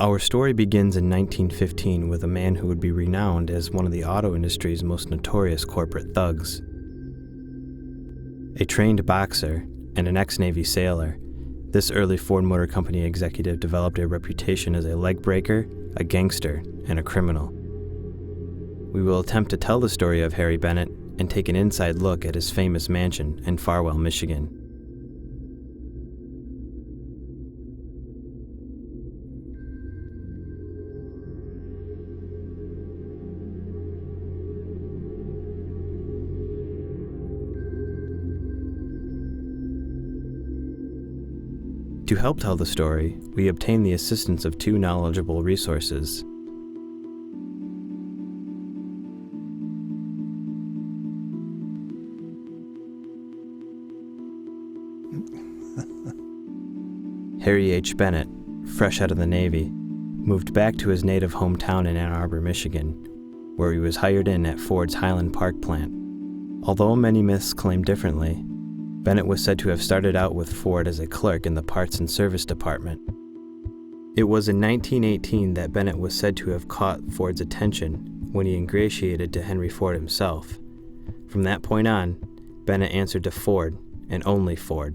Our story begins in 1915 with a man who would be renowned as one of the auto industry's most notorious corporate thugs. A trained boxer and an ex-Navy sailor, this early Ford Motor Company executive developed a reputation as a leg breaker, a gangster, and a criminal. We will attempt to tell the story of Harry Bennett and take an inside look at his famous mansion in Farwell, Michigan. To help tell the story, we obtained the assistance of two knowledgeable resources. Harry H. Bennett, fresh out of the Navy, moved back to his native hometown in Ann Arbor, Michigan, where he was hired in at Ford's Highland Park plant. Although many myths claim differently, Bennett was said to have started out with Ford as a clerk in the parts and service department. It was in 1918 that Bennett was said to have caught Ford's attention when he ingratiated to Henry Ford himself. From that point on, Bennett answered to Ford, and only Ford.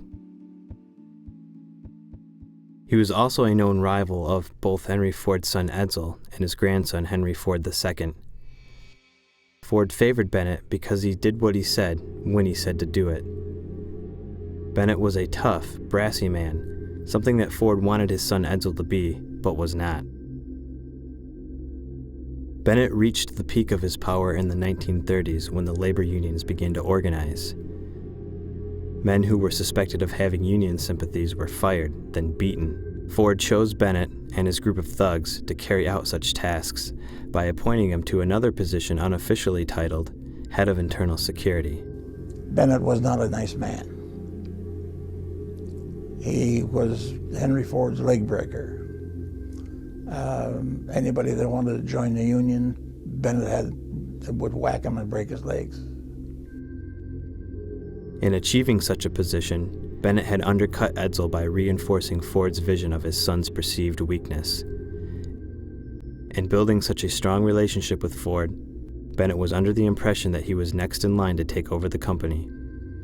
He was also a known rival of both Henry Ford's son Edsel and his grandson Henry Ford II. Ford favored Bennett because he did what he said when he said to do it. Bennett was a tough, brassy man, something that Ford wanted his son Edsel to be, but was not. Bennett reached the peak of his power in the 1930s when the labor unions began to organize. Men who were suspected of having union sympathies were fired, then beaten. Ford chose Bennett and his group of thugs to carry out such tasks by appointing him to another position unofficially titled Head of Internal Security. Bennett was not a nice man. He was Henry Ford's leg breaker. Anybody that wanted to join the union, Bennett would whack him and break his legs. In achieving such a position, Bennett had undercut Edsel by reinforcing Ford's vision of his son's perceived weakness. In building such a strong relationship with Ford, Bennett was under the impression that he was next in line to take over the company.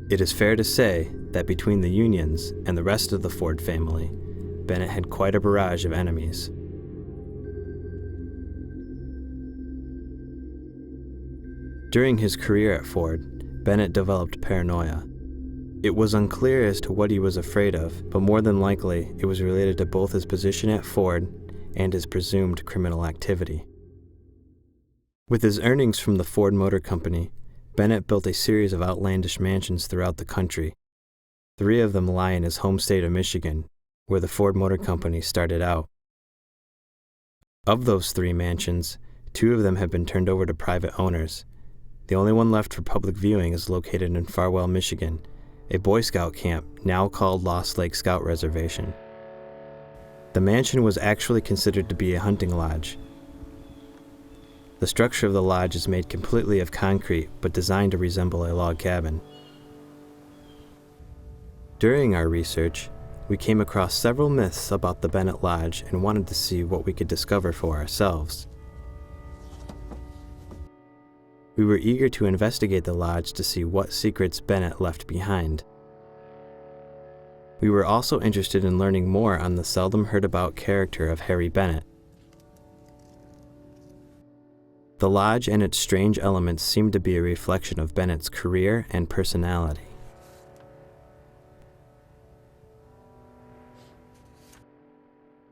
It is fair to say that between the unions and the rest of the Ford family, Bennett had quite a barrage of enemies. During his career at Ford, Bennett developed paranoia. It was unclear as to what he was afraid of, but more than likely it was related to both his position at Ford and his presumed criminal activity. With his earnings from the Ford Motor Company, Bennett built a series of outlandish mansions throughout the country. 3 of them lie in his home state of Michigan, where the Ford Motor Company started out. Of those 3 mansions, 2 of them have been turned over to private owners. The only one left for public viewing is located in Farwell, Michigan, a Boy Scout camp now called Lost Lake Scout Reservation. The mansion was actually considered to be a hunting lodge. The structure of the lodge is made completely of concrete, but designed to resemble a log cabin. During our research, we came across several myths about the Bennett Lodge and wanted to see what we could discover for ourselves. We were eager to investigate the lodge to see what secrets Bennett left behind. We were also interested in learning more on the seldom heard about character of Harry Bennett. The lodge and its strange elements seemed to be a reflection of Bennett's career and personality.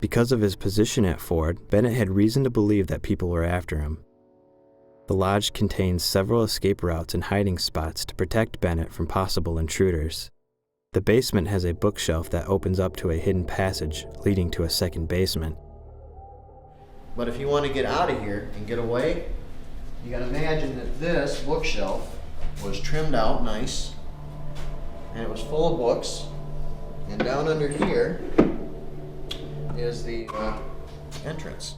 Because of his position at Ford, Bennett had reason to believe that people were after him. The lodge contains several escape routes and hiding spots to protect Bennett from possible intruders. The basement has a bookshelf that opens up to a hidden passage leading to a second basement. But if you want to get out of here and get away, you gotta imagine that this bookshelf was trimmed out nice, and it was full of books, and down under here is the entrance.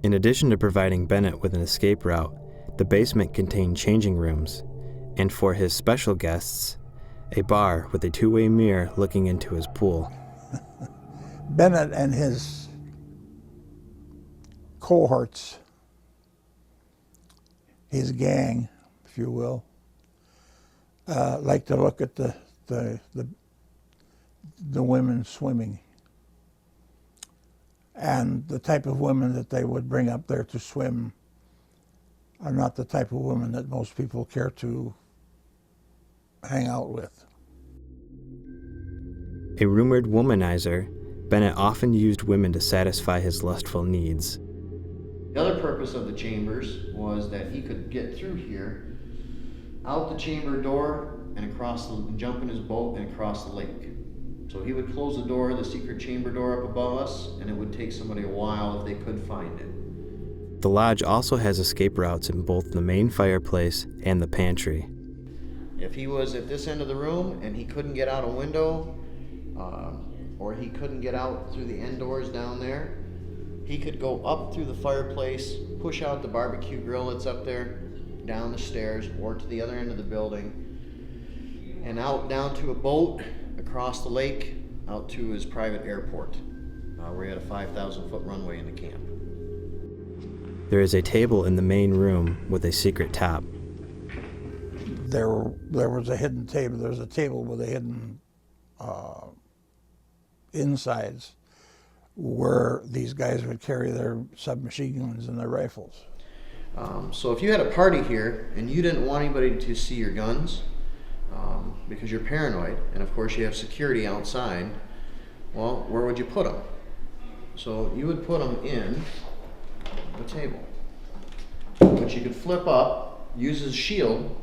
In addition to providing Bennett with an escape route, the basement contained changing rooms, and for his special guests, a bar with a 2-way mirror looking into his pool. Bennett and his cohorts, his gang, if you will, like to look at the women swimming. And the type of women that they would bring up there to swim are not the type of women that most people care to hang out with. A rumored womanizer, Bennett often used women to satisfy his lustful needs. The other purpose of the chambers was that he could get through here, out the chamber door, and jump in his boat and across the lake. So he would close the door, the secret chamber door up above us, and it would take somebody a while if they could find it. The lodge also has escape routes in both the main fireplace and the pantry. If he was at this end of the room and he couldn't get out a window, or he couldn't get out through the end doors down there, he could go up through the fireplace, push out the barbecue grill that's up there, down the stairs, or to the other end of the building, and out down to a boat, across the lake, out to his private airport, where he had a 5,000-foot runway into camp. There is a table in the main room with a secret top. There was a hidden table. There was a table with a hidden insides where these guys would carry their submachine guns and their rifles. So if you had a party here and you didn't want anybody to see your guns, because you're paranoid, and of course you have security outside, well, where would you put them? So you would put them in the table, which you could flip up, use as a shield,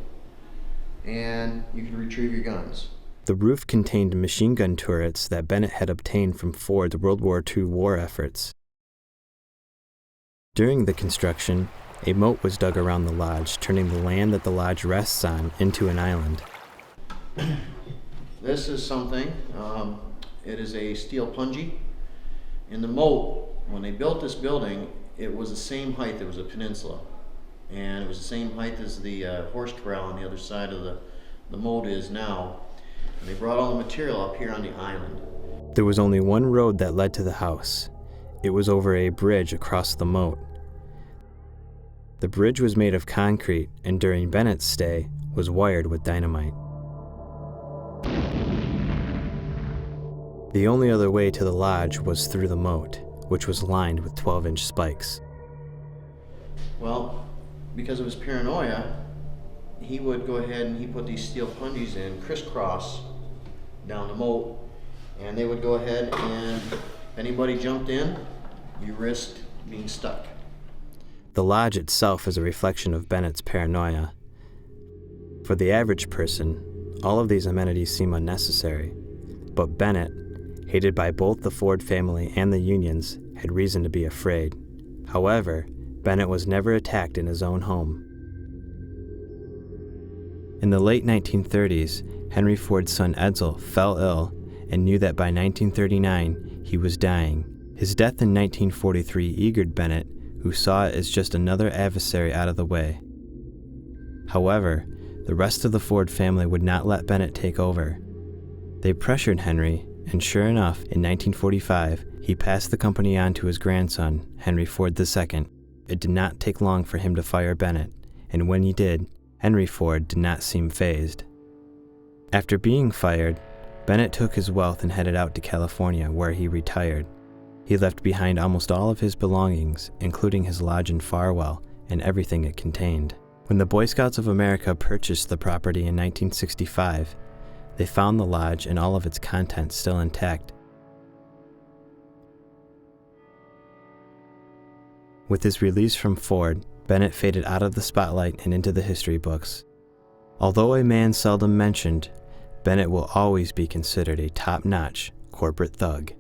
and you could retrieve your guns. The roof contained machine gun turrets that Bennett had obtained from Ford's World War II war efforts. During the construction, a moat was dug around the lodge, turning the land that the lodge rests on into an island. This is something, it is a steel punji. In the moat, when they built this building, it was the same height, it was a peninsula. And it was the same height as the horse corral on the other side of the moat is now. And they brought all the material up here on the island. There was only one road that led to the house. It was over a bridge across the moat. The bridge was made of concrete and during Bennett's stay was wired with dynamite. The only other way to the lodge was through the moat, which was lined with 12-inch spikes. Well, because of his paranoia, he would go ahead and he put these steel punjies in crisscross down the moat, and they would go ahead and if anybody jumped in, you risked being stuck. The lodge itself is a reflection of Bennett's paranoia. For the average person, all of these amenities seem unnecessary, but Bennett, hated by both the Ford family and the Unions, had reason to be afraid. However, Bennett was never attacked in his own home. In the late 1930s, Henry Ford's son Edsel fell ill and knew that by 1939 he was dying. His death in 1943 eagered Bennett, who saw it as just another adversary out of the way. However, the rest of the Ford family would not let Bennett take over. They pressured Henry, and sure enough, in 1945, he passed the company on to his grandson, Henry Ford II. It did not take long for him to fire Bennett, and when he did, Henry Ford did not seem fazed. After being fired, Bennett took his wealth and headed out to California, where he retired. He left behind almost all of his belongings, including his lodge in Farwell and everything it contained. When the Boy Scouts of America purchased the property in 1965, they found the lodge and all of its contents still intact. With his release from Ford, Bennett faded out of the spotlight and into the history books. Although a man seldom mentioned, Bennett will always be considered a top-notch corporate thug.